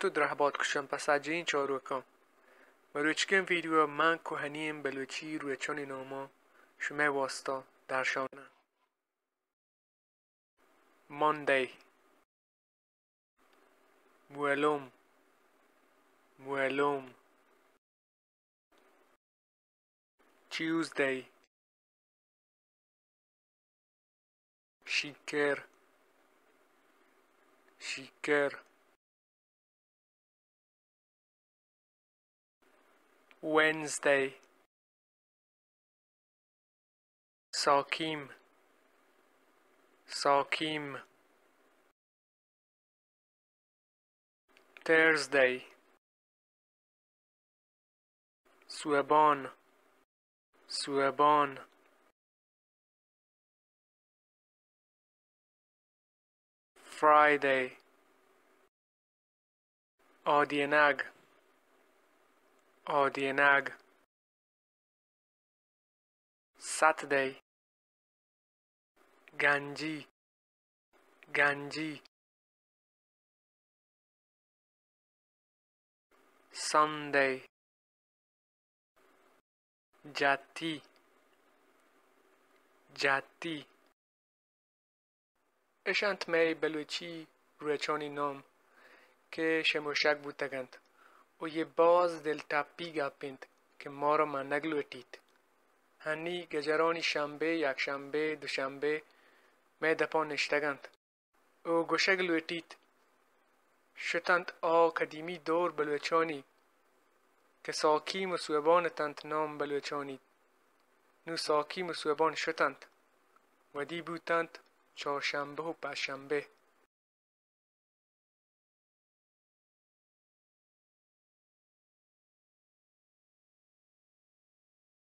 تو درهبات کشم پس این چارو کم مروچکم ویدیو من کوهنیم بلوچی روچانی ناما شما واسطا درشانه Monday معلوم معلوم Tuesday شیکر شیکر Wednesday ساکیم ساکیم Thursday سوبان سوبان Friday آدینگ آدینگ Saturday گنجی گنجی Sunday جتی جتی اشانت می بلوچی روچانی نام که شموشک بودتگند و یه باز دل تپی گپیند که ما را من نگلوتید هنی گجرانی شنبه یک شنبه دوشنبه می دپا نشتگند او گوشه گلوتید شتند قدیمی دور بلوچانی که ساکیم و سوبان تند نام بلوچانی نو ساکیم و سوبان شتند و دی بودند چهارشنبه و پنجشنبه